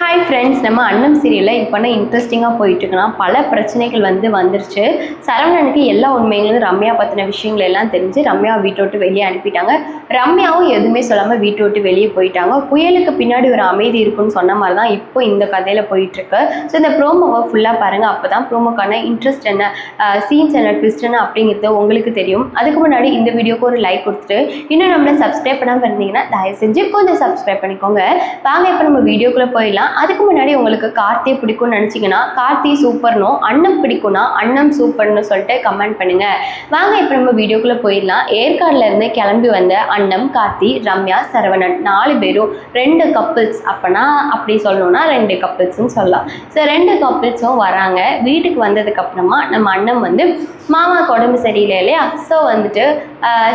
Hi friends, நம்ம அன்னம் சீரியலில் இப்போ இன்ட்ரெஸ்டிங்காக போயிட்டுருக்குன்னா பல பிரச்சனைகள் வந்துருச்சு. சரவணனுக்கு எல்லா உண்மைகளும் ரம்யா பற்றின விஷயங்கள் எல்லாம் தெரிஞ்சு ரம்யா வீட்டை விட்டு வெளியே அனுப்பிட்டாங்க. ரம்யாவும் எதுவுமே சொல்லாமல் வீட்டை விட்டு வெளியே போயிட்டாங்க. புயலுக்கு பின்னாடி ஒரு அமைதி இருக்குன்னு சொன்ன மாதிரி தான் இப்போ இந்த கதையில் போயிட்டுருக்கு. ஸோ இந்த ப்ரோமோவை ஃபுல்லாக பாருங்கள். அப்போ தான் ப்ரோமோக்கான இன்ட்ரெஸ்ட் என்ன, சீன்ஸ் என்ன, ட்விஸ்ட் என்ன அப்படிங்கிறது உங்களுக்கு தெரியும். அதுக்கு முன்னாடி இந்த வீடியோக்கு ஒரு லைக் கொடுத்துட்டு இன்னும் நம்மளை சப்ஸ்கிரைப் பண்ணாமல் இருந்தீங்கன்னா தயவு செஞ்சு கொஞ்சம் சப்ஸ்கிரைப் பண்ணிக்கோங்க. வாங்க இப்போ நம்ம வீடியோக்குள்ளே போயிடலாம். அதுக்கு முன்னாடி உங்களுக்கு கார்த்தியை பிடிக்கும்னு நினச்சிங்கன்னா கார்த்தி சூப்பர்னோ, அன்னம் பிடிக்கும்னா அன்னம் சூப்பர்னு சொல்லிட்டு கமெண்ட் பண்ணுங்க. வாங்க இப்போ நம்ம வீடியோக்குள்ளே போயிடலாம். ஏற்காடுல இருந்து கிளம்பி வந்த அன்னம், கார்த்தி, ரம்யா, சரவணன் 4 பேரும் 2 கப்பிள்ஸ். அப்போனா அப்படி சொல்லணும்னா 2 கப்பிள்ஸ்ன்னு சொல்லலாம். ஸோ 2 கப்பிள்ஸும் வராங்க. வீட்டுக்கு வந்ததுக்கு அப்புறமா நம்ம அண்ணன் மாமாவுக்கு உடம்பு சரியில்லை இல்லையா, ஸோ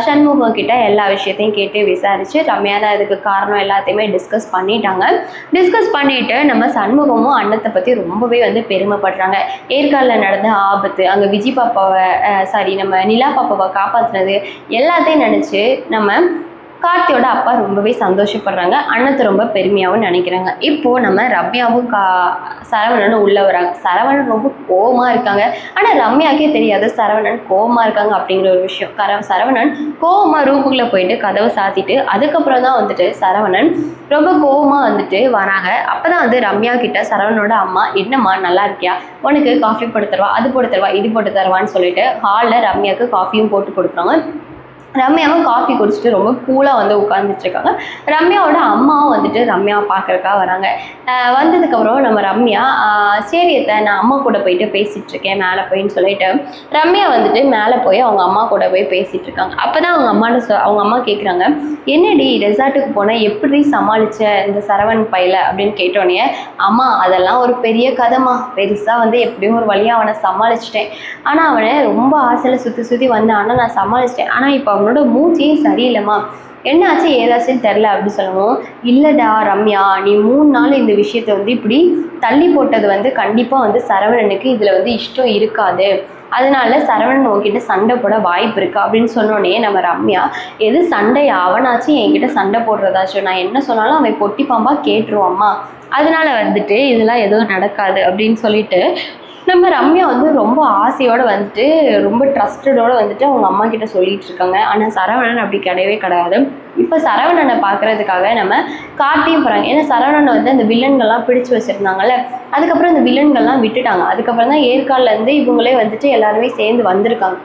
சண்முகம் கிட்ட எல்லா விஷயத்தையும் கேட்டு விசாரிச்சு ரம்யா தான் இதுக்கு காரணம் எல்லாத்தையுமே டிஸ்கஸ் பண்ணிட்டாங்க. டிஸ்கஸ் பண்ணிட்டு நம்ம சண்முகமும் அண்ணத்தை பற்றி ரொம்பவே பெருமைப்படுறாங்க. ஏற்காடில் நடந்த ஆபத்து, அங்கே விஜய் பாப்பாவை நம்ம நிலா பாப்பாவை காப்பாற்றினது எல்லாத்தையும் நினச்சி நம்ம கார்த்தியோட அப்பா ரொம்பவே சந்தோஷப்படுறாங்க. அண்ணத்தை ரொம்ப பெருமையாகவும் நினைக்கிறாங்க. இப்போது நம்ம ரம்யாவும் சரவணனும் உள்ளே வராங்க. சரவணன் ரொம்ப கோவமாக இருக்காங்க. ஆனால் ரம்யாக்கே தெரியாது சரவணன் கோவமாக இருக்காங்க அப்படிங்கிற ஒரு விஷயம். சரவணன் கோவமாக ரூமுக்குள்ளே போயிட்டு கதவை சாத்திட்டு அதுக்கப்புறம் தான் சரவணன் ரொம்ப கோவமாக வராங்க. அப்போ தான் ரம்யா கிட்ட சரவணனோட அம்மா, என்னம்மா நல்லா இருக்கியா, உனக்கு காஃபி போட்டு தருவா, அது போட்டு தருவா, இது போட்டு தருவான்னு சொல்லிட்டு ஹாலில் ரம்யாவுக்கு காஃபியும் போட்டு கொடுக்குறாங்க. ரம்யாவும் காஃபி குடிச்சிட்டு ரொம்ப கூலாக உட்காந்துட்டு இருக்காங்க. ரம்யாவோட அம்மாவும் ரம்யாவை பார்க்குறக்காக வராங்க. வந்ததுக்கப்புறம் நம்ம ரம்யா, சரி நான் அம்மா கூட போயிட்டு பேசிகிட்டு இருக்கேன் மேலே போயின்னு சொல்லிட்டு ரம்யா மேலே போய் அவங்க அம்மா கூட போய் பேசிகிட்டு இருக்காங்க. அப்போ தான் அவங்க அம்மா கேட்குறாங்க, என்னடி ரெசார்ட்டுக்கு போனால் எப்படி சமாளித்த இந்த சரவணன் பையில அப்படின்னு கேட்டோன்னே, அம்மா அதெல்லாம் ஒரு பெரிய கதைமா, பெருசாக எப்படியும் ஒரு வழியாக அவனை சமாளிச்சிட்டேன். ஆனால் அவனை ரொம்ப ஆசையில் சுற்றி வந்தான். ஆனால் நான் சமாளிச்சிட்டேன். ஆனால் இப்போ அவனோட மூச்சே சரியில்லைம்மா, என்னாச்சு ஏதாச்சுன்னு தெரில அப்படி சொல்லவும், இல்லைடா ரம்யா, நீ 3 நாள் இந்த விஷயத்தை இப்படி தள்ளி போட்டது கண்டிப்பாக சரவணனுக்கு இதில் இஷ்டம் இருக்காது, அதனால சரவணன் உங்ககிட்ட சண்டை போட வாய்ப்பு இருக்கு அப்படின்னு சொன்னோடனே நம்ம ரம்யா, எது சண்டையா, அவனாச்சும் என்கிட்ட சண்டை போடுறதாச்சும், நான் என்ன சொன்னாலும் அவன் பொட்டி பாம்பா கேட்டுருவாம்மா, அதனால இதெல்லாம் எதுவும் நடக்காது அப்படின்னு சொல்லிட்டு நம்ம ரம்யா ரொம்ப ஆசையோடு ரொம்ப ட்ரஸ்டடோடு அவங்க அம்மா கிட்ட சொல்லிட்டு இருக்காங்க. ஆனால் சரவணன் அப்படி கிடையவே கிடையாது. இப்போ சரவணனை பார்க்குறதுக்காக நம்ம கார்த்தியும் போகிறாங்க. ஏன்னா சரவணனை அந்த வில்லன்கள்லாம் பிடிச்சி வச்சுருந்தாங்கல்ல, அதுக்கப்புறம் இந்த வில்லன்கள்லாம் விட்டுட்டாங்க. அதுக்கப்புறம் தான் ஏற்காடுலேருந்து இவங்களே எல்லாருமே சேர்ந்து வந்திருக்காங்க.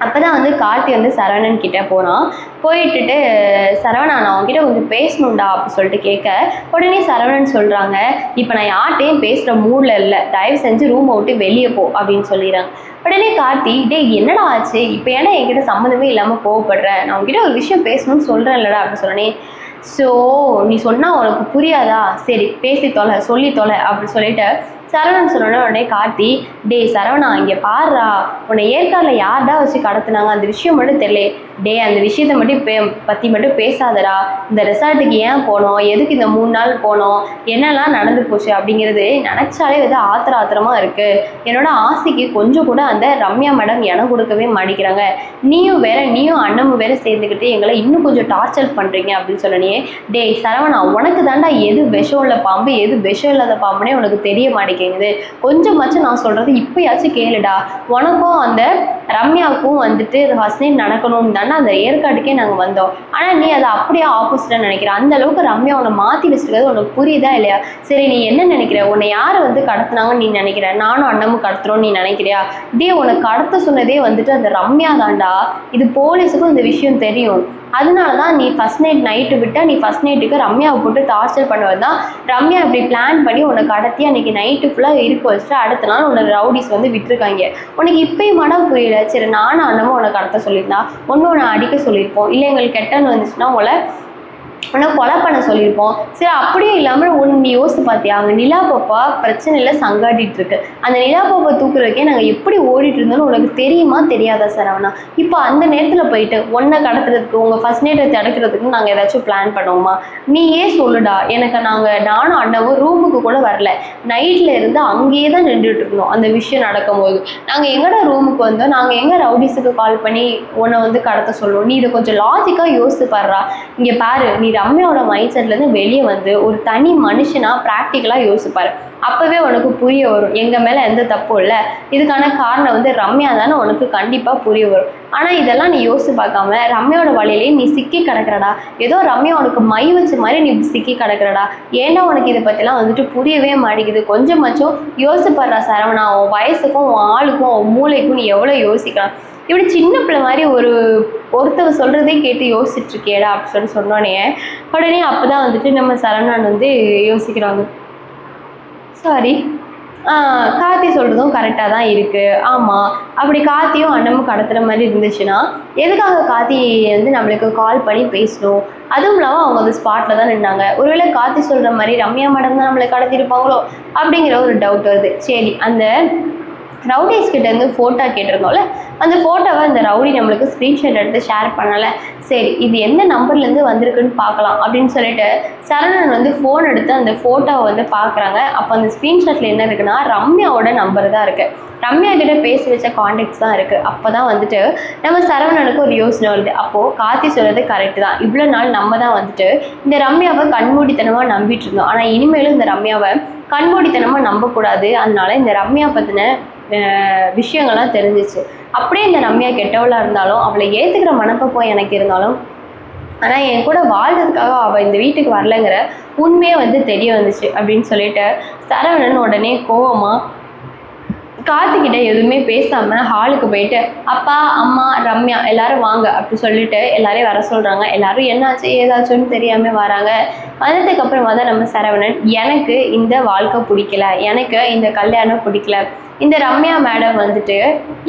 அப்போ தான் கார்த்தி சரவணன் கிட்டே போகிறான். போயிட்டுட்டு, சரவணா நான் அவங்ககிட்ட கொஞ்சம் பேசணுண்டா அப்படி சொல்லிட்டு கேட்க, உடனே சரவணன் சொல்கிறாங்க, இப்போ நான் யார்கிட்டையும் பேசுகிற மூடில் இல்லை, தயவு செஞ்சு ரூமை விட்டு வெளியே போ அப்படின்னு சொல்லிடுறாங்க. உடனே கார்த்தி, என்னடா ஆச்சு, இப்போ ஏன்னா என்கிட்ட சம்மந்தமே இல்லாமல் கோவப்படுறேன், நான் அவங்ககிட்ட ஒரு விஷயம் பேசணும்னு சொல்கிறேன் இல்லைடா அப்படின்னு சொன்னே. ஸோ நீ சொன்னால் உனக்கு புரியாதா, சரி பேசி தொலை, சொல்லி தொலை அப்படின்னு சொல்லிட்டு சரவணன் சொன்னோன்னே உடனே கார்த்தி, சரவணா இங்கே பாடுறா, உன்னை ஏற்காடில் யார்டா வச்சு கடத்துனாங்க, அந்த விஷயம் மட்டும் தெரியல, அந்த விஷயத்தை மட்டும் பற்றி மட்டும் பேசாதடா, இந்த ரெசார்ட்டுக்கு ஏன் போனோம், எதுக்கு இந்த 3 நாள் போனோம், என்னெல்லாம் நடந்து போச்சு அப்படிங்கிறது நினச்சாலே ஆத்திரமாக இருக்குது. என்னோட ஆசைக்கு கொஞ்சம் கூட அந்த ரம்யா மேடம் இடம் கொடுக்கவே மாட்டேங்கிறாங்க. நீயும் அண்ணமும் வேற சேர்ந்துக்கிட்டு எங்களை இன்னும் கொஞ்சம் டார்ச்சர் பண்ணுறீங்க அப்படின்னு சொன்னனே. சரவணா உனக்கு தாண்டா எது விஷம் உள்ள பாம்பு எது விஷம் இல்லாத பாம்புனே உனக்கு தெரிய மாட்டேங்குது. கொஞ்சமாச்சும் நான் சொல்றது இப்பயாச்சும் கேளுடா. உனக்கும் அந்த ரம்யாவுக்கும் ஃபர்ஸ்ட் நைட் நடக்கணும்னு தானே அந்த ஏற்காடுக்கே நாங்கள் வந்தோம். ஆனால் நீ அதை அப்படியே ஆப்போசிட்டாக நினைக்கிற. அந்த அளவுக்கு ரம்யா உன்னை மாற்றி வச்சிருக்கிறது உனக்கு புரியுதா இல்லையா? சரி நீ என்ன நினைக்கிற, உன்னை யார் கடத்துனாங்கன்னு நீ நினைக்கிற, நானும் அண்ணமும் கடத்துறோன்னு நீ நினைக்கிறியா? உனக்கு கடத்த சொன்னதே அந்த ரம்யா தாண்டா. இது போலீஸுக்கும் இந்த விஷயம் தெரியும். அதனால தான் நீ ஃபர்ஸ்ட் நைட்டு விட்டால் நீ ஃபர்ஸ்ட் நைட்டுக்கு ரம்யாவை போட்டு டார்ச்சர் பண்ணுவது தான். ரம்யா இப்படி பிளான் பண்ணி உன்னை கடத்தி அன்றைக்கி நைட்டு ஃபுல்லாக இருக்க வச்சுட்டு அடுத்த நாள் உன்னை ரவுடிஸ் விட்டுருக்காங்க. உனக்கு இப்போயும் மனம் புரியல. சரி நானும் அண்ணமும் உன்னை கடத்த சொல்லியிருந்தா ஒன்று அடிக்க சொல்லியிருப்போம், இல்லை எங்களுக்கு கெட்டன்னு வந்துச்சுன்னா ஆனால் கொலை பண்ண சொல்லியிருப்போம். சரி அப்படியே இல்லாமல் நீ யோசிச்சு பார்த்தியா, அங்கே நிலா பாப்பா பிரச்சனையில் சங்காட்டிகிட்டு இருக்கு. அந்த நிலா பாப்பா தூக்குறதுக்கே நாங்கள் எப்படி ஓடிட்டு இருந்தோம்னு உனக்கு தெரியுமா தெரியாதா சரவணா? இப்போ அந்த நேரத்தில் போயிட்டு ஒன்றை கடத்துறதுக்கு உங்கள் ஃபர்ஸ்ட் நைட்டை தடுக்கிறதுக்கு நாங்கள் ஏதாச்சும் பிளான் பண்ணுவோமா? நீ ஏன் சொல்லுடா. நானும் அண்ணவும் ரூமுக்கு ரூமுக்கு கூட வரல. நைட்டில் இருந்து அங்கேயே தான் நின்றுட்டு இருந்தோம் அந்த விஷயம் நடக்கும்போது. நாங்கள் எங்கடா ரூமுக்கு வந்தோம், நாங்கள் எங்கே ரவுடிஸுக்கு கால் பண்ணி உன்னை வந்து கடத்த சொல்லுவோம், நீ இதை கொஞ்சம் லாஜிக்காக யோசிச்சு பாடுறா. இங்கே பாரு, நீ ரம்யாவோட மைண்ட் செட்லேருந்து வெளியே வந்து ஒரு தனி மனுஷனாக ப்ராக்டிக்கலாக யோசிப்பாரு. அப்போவே உனக்கு புரிய வரும் எங்கள் மேலே எந்த தப்பும் இல்லை, இதுக்கான காரணம் வந்து ரம்யா தானே உனக்கு கண்டிப்பாக புரிய வரும். ஆனால் இதெல்லாம் நீ யோசிச்சு பார்க்காம ரம்யாவோட வழியிலேயே நீ சிக்கி கிடக்கிறடா. ஏதோ ரம்யா உனக்கு மை வச்ச மாதிரி நீ சிக்கி கிடக்கிறடா. ஏன்னா உனக்கு இதை பற்றிலாம் வந்துட்டு புரியவே மாட்டேங்குது. கொஞ்சமாச்சும் யோசிப்படுறா சரவணா. உன் வயசுக்கும் உன் ஆளுக்கும் உன் மூளைக்கும் நீ எவ்வளோ யோசிக்கலாம். இப்படி சின்ன பிள்ளை மாதிரி ஒருத்தவ சொல்கிறதே கேட்டு யோசிச்சுட்டு இருக்கேடா அப்படின்னு சொன்னோடனே உடனே அப்போ தான் வந்துட்டு நம்ம சரவணன் வந்து யோசிக்கிறாங்க. சாரி, கார்த்தி சொல்கிறதும் கரெக்டாக தான் இருக்குது. ஆமாம், அப்படி கார்த்தியும் அண்ணமும் கடத்துகிற மாதிரி இருந்துச்சுன்னா எதுக்காக கார்த்தி வந்து நம்மளுக்கு கால் பண்ணி பேசணும்? அதுவும் இல்லாமல் அவங்க அந்த ஸ்பாட்டில் தான் நின்னாங்க. ஒருவேளை கார்த்தி சொல்கிற மாதிரி ரம்யா மேடம் தான் நம்மளை கடத்திருப்பாங்களோ அப்படிங்கிற ஒரு டவுட் வருது. சரி, அந்த ரவுடிஸ் கிட்டேருந்து ஃபோட்டோ கேட்டிருந்தோம்ல, அந்த ஃபோட்டோவை அந்த ரவுடி நம்மளுக்கு ஸ்க்ரீன்ஷாட் எடுத்து ஷேர் பண்ணலை. சரி, இது எந்த நம்பர்லேருந்து வந்திருக்குன்னு பார்க்கலாம் அப்படின்னு சொல்லிட்டு சரவணன் வந்து ஃபோன் எடுத்து அந்த ஃபோட்டோவை வந்து பார்க்குறாங்க. அப்போ அந்த ஸ்க்ரீன்ஷாட்டில் என்ன இருக்குன்னா ரம்யாவோட நம்பர் தான் இருக்குது. ரம்யா கிட்ட பேசி வச்ச கான்டாக்ட்ஸ் தான் இருக்குது. அப்போ தான் வந்துட்டு நம்ம சரவணனுக்கு ஒரு யோசனை வருது. அப்போது கார்த்தி சொல்கிறது கரெக்டு தான். இவ்வளோ நாள் நம்ம தான் வந்துட்டு இந்த ரம்யாவை கண்மூடித்தனமாக நம்பிட்டு இருந்தோம். ஆனால் இனிமேலும் இந்த ரம்யாவை கண்மூடித்தனமாக நம்பக்கூடாது. அதனால இந்த ரம்யா பற்றின விஷயங்கள்லாம் தெரிஞ்சிச்சு. அப்படியே இந்த ரம்யா கெட்டவளாக இருந்தாலும் அவளை ஏற்றுக்கிற மனப்பக்குவம் எனக்கு இருந்தாலும், ஆனால் என் கூட வாழ்றதுக்காக அவள் இந்த வீட்டுக்கு வரலைங்கிற உண்மையே வந்து தெரிய வந்துச்சு அப்படின்னு சொல்லிட்டு சரவணன் உடனே கோவமாக கார்த்திகிட்ட எதுவுமே பேசாமல் ஹாலுக்கு போயிட்டு அப்பா அம்மா ரம்யா எல்லாரும் வாங்க அப்படி சொல்லிட்டு எல்லாரையும் வர சொல்கிறாங்க. எல்லாரும் என்னாச்சு ஏதாச்சுன்னு தெரியாமல் வராங்க. வந்ததுக்கப்புறமா தான் நம்ம சரவணன், எனக்கு இந்த வாழ்க்கை பிடிக்கல, எனக்கு இந்த கல்யாணம் பிடிக்கல, இந்த ரம்யா மேடம் வந்துட்டு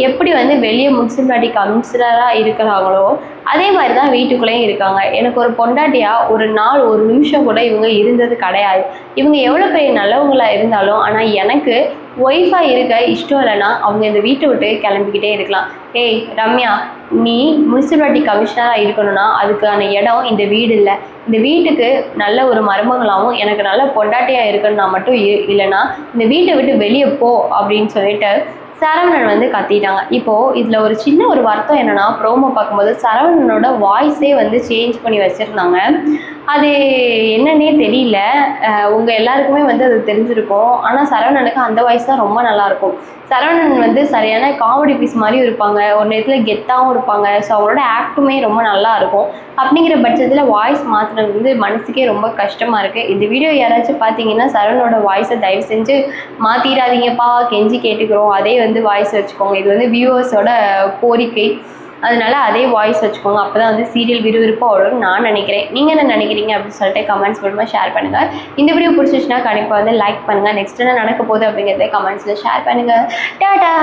எப்படி வந்து வெளியே முனிசிபாலிட்டி கமிஷனராக இருக்கிறாங்களோ அதே மாதிரி தான் வீட்டுக்குள்ளேயும் இருக்காங்க. எனக்கு ஒரு பொண்டாட்டியாக ஒரு நாள் ஒரு நிமிஷம் கூட இவங்க இருந்தது கிடையாது. இவங்க எவ்வளோ பெரிய நல்லவங்களாக இருந்தாலும் ஆனால் எனக்கு ஒய்ஃபாக இருக்க இஷ்டம் இல்லைன்னா அவங்க இந்த வீட்டை விட்டு கிளம்பிக்கிட்டே இருக்கலாம். ஏய் ரம்யா, நீ முனிசிபாலிட்டி கமிஷனராக இருக்கணும்னா அதுக்கான இடம் இந்த வீடு இல்லை. இந்த வீட்டுக்கு நல்ல ஒரு மருமகளாகவும் எனக்கு நல்ல பொண்டாட்டியாக இருக்கணும்னா மட்டும் இல்லைன்னா இந்த வீட்டை விட்டு வெளியே போ அப்படின்னு சொல்லிட்டு சரவணன் வந்து கத்திட்டாங்க. இப்போது இதில் ஒரு சின்ன ஒரு வருத்தம் என்னென்னா, ப்ரோமோ பார்க்கும்போது சரவணனோட வாய்ஸே வந்து சேஞ்ச் பண்ணி வச்சுருந்தாங்க. அது என்னன்னே தெரியல. உங்கள் எல்லாருக்குமே வந்து அது தெரிஞ்சிருக்கும். ஆனால் சரவணனுக்கு அந்த வாய்ஸ் தான் ரொம்ப நல்லாயிருக்கும். சரவணன் வந்து சரியான காமெடி பீஸ் மாதிரியும் இருப்பாங்க, ஒரு நேரத்தில் கெத்தாகவும் இருப்பாங்க. ஸோ அவரோட ஆக்டுமே ரொம்ப நல்லாயிருக்கும். அப்படிங்கிற பட்சத்தில் வாய்ஸ் மாற்றினது வந்து மனசுக்கே ரொம்ப கஷ்டமாக இருக்குது. இந்த வீடியோ யாராச்சும் பார்த்தீங்கன்னா சரவணனோட வாய்ஸை தயவு செஞ்சு மாற்றிடாதீங்கப்பா, கெஞ்சி கேட்டுக்கிறோம். அதே வந்து வாய்ஸ் வச்சுக்கோங்க. இது வந்து வியூவர்ஸோட கோரிக்கை. அதனால அதே வாய்ஸ் வச்சுக்கோங்க. அப்போ தான் வந்து சீரியல் விறுவிறுப்பாக வரும்னு நான் நினைக்கிறேன். நீங்கள் என்ன நினைக்கிறீங்க அப்படின்னு சொல்லிட்டு கமெண்ட்ஸ் மூலமாக ஷேர் பண்ணுங்கள். இந்த வீடியோ பிடிச்சிச்சுன்னா கண்டிப்பாக வந்து லைக் பண்ணுங்கள். நெக்ஸ்ட் என்ன நடக்க போகுது அப்படிங்கிறத கமெண்ட்ஸில் ஷேர் பண்ணுங்கள். டாடா.